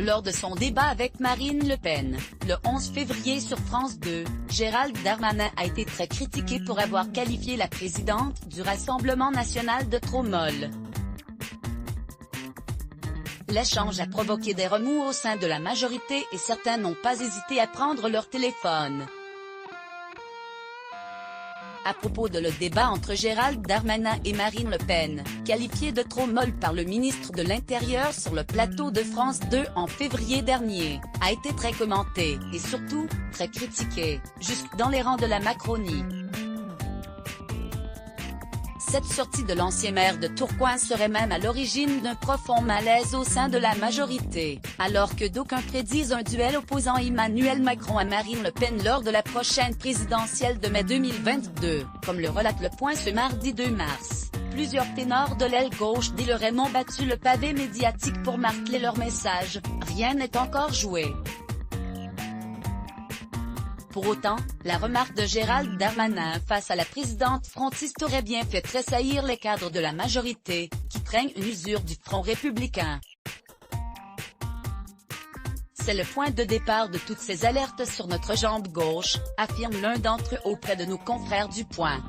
Lors de son débat avec Marine Le Pen, le 11 février sur France 2, Gérald Darmanin a été très critiqué pour avoir qualifié la présidente du Rassemblement national de trop molle. L'échange a provoqué des remous au sein de la majorité et certains n'ont pas hésité à prendre leur téléphone. À propos de le débat entre Gérald Darmanin et Marine Le Pen, qualifié de trop molle par le ministre de l'Intérieur sur le plateau de France 2 en février dernier, a été très commenté, et surtout, très critiqué, jusque dans les rangs de la Macronie. Cette sortie de l'ancien maire de Tourcoing serait même à l'origine d'un profond malaise au sein de la majorité, alors que d'aucuns prédisent un duel opposant Emmanuel Macron à Marine Le Pen lors de la prochaine présidentielle de mai 2022, comme le relate Le Point ce mardi 2 mars. Plusieurs ténors de l'aile gauche d'Île Raymond battu le pavé médiatique pour marteler leur message, rien n'est encore joué. Pour autant, la remarque de Gérald Darmanin face à la présidente frontiste aurait bien fait tressaillir les cadres de la majorité, qui craignent une usure du front républicain. C'est le point de départ de toutes ces alertes sur notre jambe gauche, affirme l'un d'entre eux auprès de nos confrères du Point.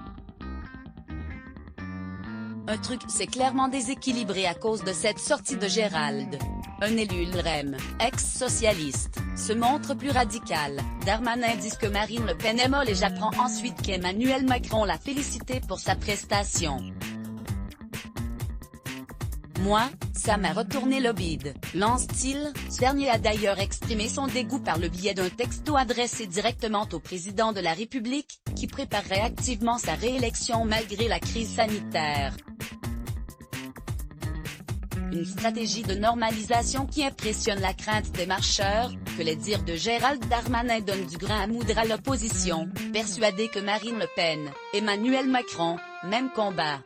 Un truc s'est clairement déséquilibré à cause de cette sortie de Gérald. Un élu LREM, ex-socialiste, se montre plus radical. Darmanin dit que Marine Le Pen est molle et j'apprends ensuite qu'Emmanuel Macron l'a félicité pour sa prestation. Moi, ça m'a retourné le bide, lance-t-il. Ce dernier a d'ailleurs exprimé son dégoût par le biais d'un texto adressé directement au président de la République, qui préparerait activement sa réélection malgré la crise sanitaire. Une stratégie de normalisation qui impressionne la crainte des marcheurs, que les dires de Gérald Darmanin donnent du grain à moudre à l'opposition, persuadé que Marine Le Pen, Emmanuel Macron, même combat.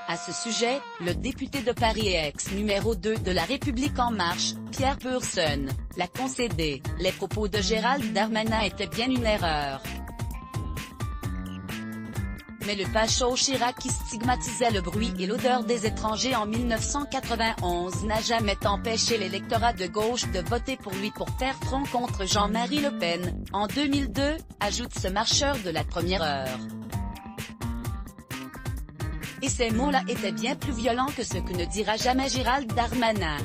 À ce sujet, le député de Paris et ex-numéro 2 de La République En Marche, Pierre Purson, l'a concédé. Les propos de Gérald Darmanin étaient bien une erreur. Mais le Pacho Chirac qui stigmatisait le bruit et l'odeur des étrangers en 1991 n'a jamais empêché l'électorat de gauche de voter pour lui pour faire front contre Jean-Marie Le Pen, en 2002, ajoute ce marcheur de la première heure. Et ces mots-là étaient bien plus violents que ce que ne dira jamais Gérald Darmanin.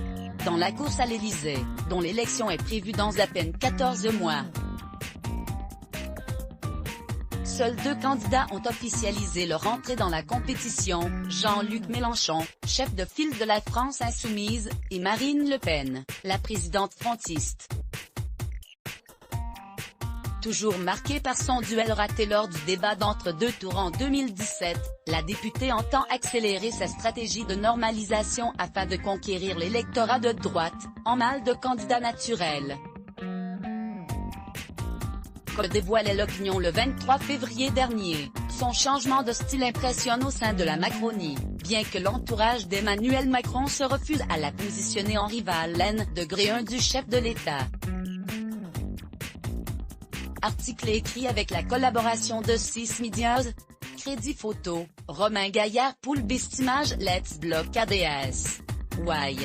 Dans la course à l'Élysée, dont l'élection est prévue dans à peine 14 mois. Seuls 2 candidats ont officialisé leur entrée dans la compétition, Jean-Luc Mélenchon, chef de file de la France insoumise, et Marine Le Pen, la présidente frontiste. Toujours marquée par son duel raté lors du débat d'entre-deux tours en 2017, la députée entend accélérer sa stratégie de normalisation afin de conquérir l'électorat de droite, en mal de candidats naturels. Que dévoilait l'opinion le 23 février dernier, son changement de style impressionne au sein de la Macronie, bien que l'entourage d'Emmanuel Macron se refuse à la positionner en rival N degré 1 du chef de l'État. Article écrit avec la collaboration de 6 Medias, Crédit Photo, Romain Gaillard Poule Bestimage Let's Block ADS. Why?